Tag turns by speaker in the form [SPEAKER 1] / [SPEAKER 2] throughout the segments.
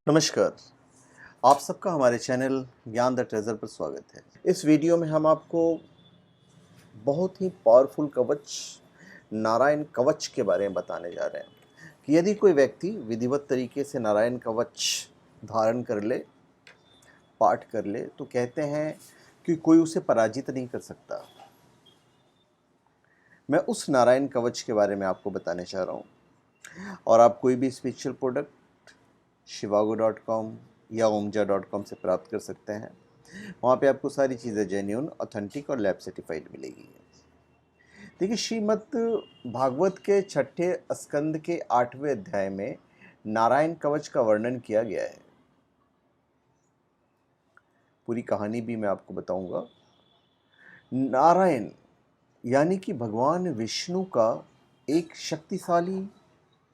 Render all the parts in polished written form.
[SPEAKER 1] नमस्कार। आप सबका हमारे चैनल ज्ञान द ट्रेजर पर स्वागत है। इस वीडियो में हम आपको बहुत ही पावरफुल कवच नारायण कवच के बारे में बताने जा रहे हैं कि यदि कोई व्यक्ति विधिवत तरीके से नारायण कवच धारण कर ले, पाठ कर ले, तो कहते हैं कि कोई उसे पराजित नहीं कर सकता। मैं उस नारायण कवच के बारे में आपको बताने चाह रहा हूँ। और आप कोई भी स्पिरिचुअल प्रोडक्ट shivago.com या omja.com से प्राप्त कर सकते हैं। वहाँ पे आपको सारी चीज़ें जेन्युइन, ऑथेंटिक और लैब सर्टिफाइड मिलेगी। देखिए, श्रीमद् भागवत के 6ठे स्कंद के 8वें अध्याय में नारायण कवच का वर्णन किया गया है। पूरी कहानी भी मैं आपको बताऊंगा। नारायण यानी कि भगवान विष्णु का एक शक्तिशाली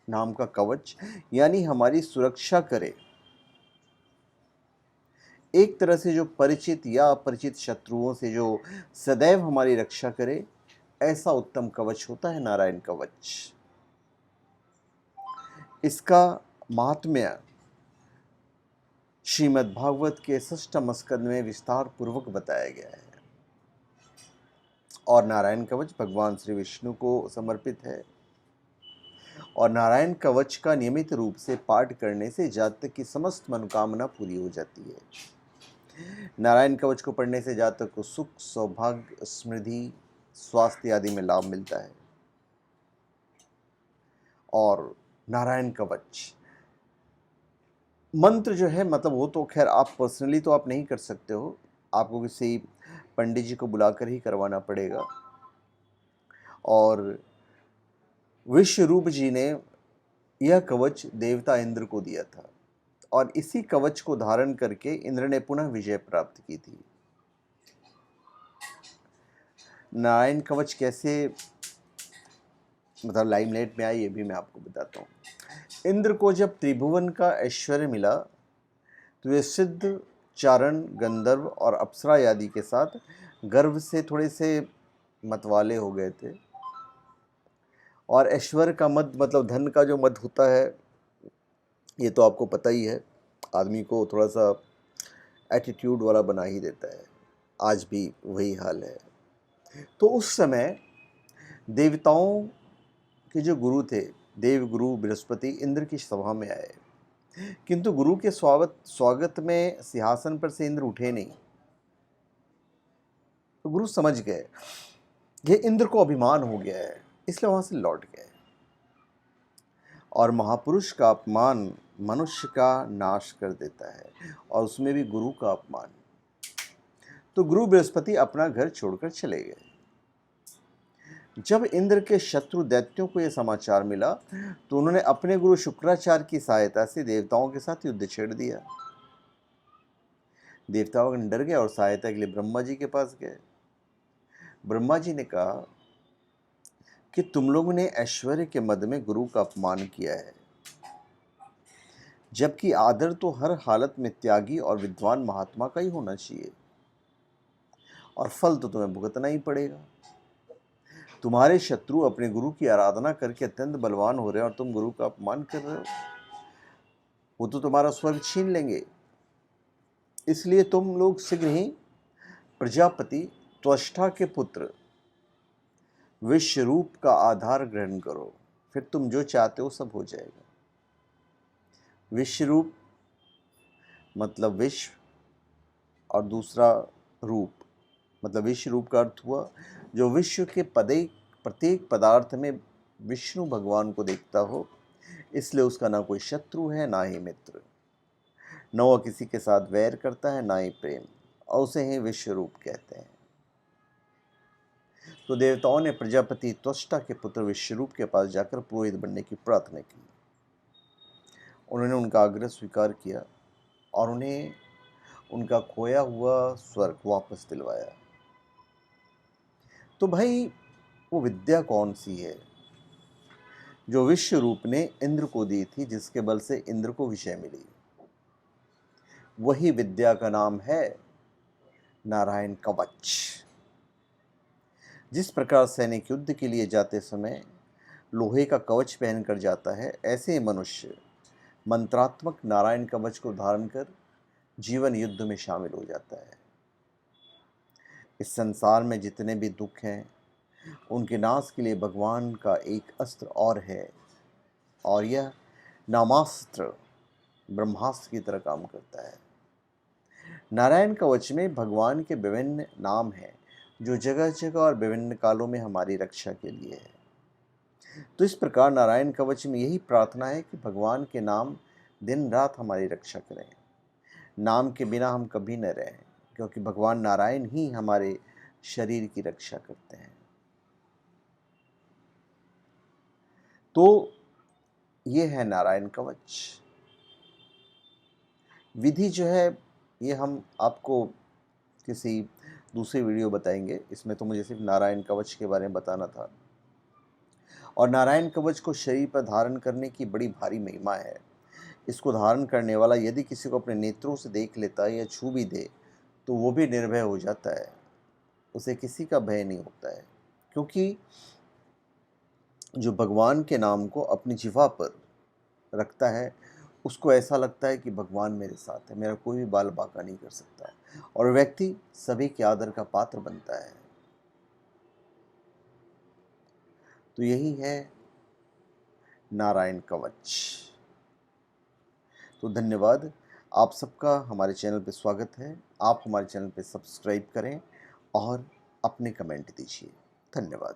[SPEAKER 1] नाम का कवच, यानी हमारी सुरक्षा करे। एक तरह से जो परिचित या अपरिचित शत्रुओं से जो सदैव हमारी रक्षा करे, ऐसा उत्तम कवच होता है नारायण कवच। इसका महात्म्य श्रीमद् भागवत के 6ठम स्कंद में विस्तार पूर्वक बताया गया है। और नारायण कवच भगवान श्री विष्णु को समर्पित है। और नारायण कवच का नियमित रूप से पाठ करने से जातक की समस्त मनोकामना पूरी हो जाती है। नारायण कवच को पढ़ने से जातक को सुख, सौभाग्य, समृद्धि, स्वास्थ्य आदि में लाभ मिलता है। और नारायण कवच मंत्र जो है, मतलब वो तो खैर आप पर्सनली तो आप नहीं कर सकते हो, आपको किसी पंडित जी को बुलाकर ही करवाना पड़ेगा। और विश्वरूप जी ने यह कवच देवता इंद्र को दिया था और इसी कवच को धारण करके इंद्र ने पुनः विजय प्राप्त की थी। नारायण कवच कैसे मतलब लाइमलाइट में आई, ये भी मैं आपको बताता हूँ। इंद्र को जब त्रिभुवन का ऐश्वर्य मिला तो वे सिद्ध, चारण, गंधर्व और अप्सरा आदि के साथ गर्व से थोड़े से मतवाले हो गए थे। और ऐश्वर्य का मद मतलब धन का जो मद होता है, ये तो आपको पता ही है, आदमी को थोड़ा सा एटीट्यूड वाला बना ही देता है। आज भी वही हाल है। तो उस समय देवताओं के जो गुरु थे, देव गुरु बृहस्पति, इंद्र की सभा में आए, किंतु गुरु के स्वागत में सिंहासन पर से इंद्र उठे नहीं। तो गुरु समझ गए ये इंद्र को अभिमान हो गया है, इसलिए वहां से लौट गए। और महापुरुष का अपमान मनुष्य का नाश कर देता है, और उसमें भी गुरु का अपमान। तो गुरु बृहस्पति अपना घर छोड़कर चले गए। जब इंद्र के शत्रु दैत्यों को यह समाचार मिला तो उन्होंने अपने गुरु शुक्राचार्य की सहायता से देवताओं के साथ युद्ध छेड़ दिया। देवताओं डर गए और सहायता के लिए ब्रह्मा जी के पास गए। ब्रह्मा जी ने कहा कि तुम लोगों ने ऐश्वर्य के मद में गुरु का अपमान किया है, जबकि आदर तो हर हालत में त्यागी और विद्वान महात्मा का ही होना चाहिए, और फल तो तुम्हें भुगतना ही पड़ेगा। तुम्हारे शत्रु अपने गुरु की आराधना करके अत्यंत बलवान हो रहे हैं और तुम गुरु का अपमान कर रहे हो। वो तो तुम्हारा स्वर्ग छीन लेंगे। इसलिए तुम लोग शीघ्र ही प्रजापति त्वष्टा के पुत्र विश्वरूप का आधार ग्रहण करो, फिर तुम जो चाहते हो सब हो जाएगा। विश्वरूप मतलब विश्व, और दूसरा रूप मतलब विश्व रूप का अर्थ हुआ जो विश्व के प्रत्येक पदार्थ में विष्णु भगवान को देखता हो। इसलिए उसका ना कोई शत्रु है, ना ही मित्र, न वह किसी के साथ वैर करता है, ना ही प्रेम, और उसे ही विश्व रूप कहते हैं। तो देवताओं ने प्रजापति त्वष्टा के पुत्र विश्वरूप के पास जाकर पुरोहित बनने की प्रार्थना की। उन्होंने उनका आग्रह स्वीकार किया और उन्हें उनका खोया हुआ स्वर्ग वापस दिलवाया। तो भाई, वो विद्या कौन सी है जो विश्व रूप ने इंद्र को दी थी, जिसके बल से इंद्र को विजय मिली? वही विद्या का नाम है नारायण कवच। जिस प्रकार सैनिक युद्ध के लिए जाते समय लोहे का कवच पहनकर जाता है, ऐसे ही मनुष्य मंत्रात्मक नारायण कवच को धारण कर जीवन युद्ध में शामिल हो जाता है। इस संसार में जितने भी दुख हैं उनके नाश के लिए भगवान का एक अस्त्र और है, और यह नामास्त्र ब्रह्मास्त्र की तरह काम करता है। नारायण कवच में भगवान के विभिन्न नाम हैं जो जगह जगह और विभिन्न कालों में हमारी रक्षा के लिए है। तो इस प्रकार नारायण कवच में यही प्रार्थना है कि भगवान के नाम दिन रात हमारी रक्षा करें। नाम के बिना हम कभी न रहें, क्योंकि भगवान नारायण ही हमारे शरीर की रक्षा करते हैं। तो ये है नारायण कवच। विधि जो है ये हम आपको किसी दूसरी वीडियो बताएंगे। इसमें तो मुझे सिर्फ नारायण कवच के बारे में बताना था। और नारायण कवच को शरीर पर धारण करने की बड़ी भारी महिमा है। इसको धारण करने वाला यदि किसी को अपने नेत्रों से देख लेता है या छू भी दे तो वो भी निर्भय हो जाता है, उसे किसी का भय नहीं होता है। क्योंकि जो भगवान के नाम को अपनी जिह्वा पर रखता है उसको ऐसा लगता है कि भगवान मेरे साथ है, मेरा कोई भी बाल बांका नहीं कर सकता, और व्यक्ति सभी के आदर का पात्र बनता है। तो यही है नारायण कवच। तो धन्यवाद, आप सबका हमारे चैनल पे स्वागत है। आप हमारे चैनल पे सब्सक्राइब करें और अपने कमेंट दीजिए। धन्यवाद।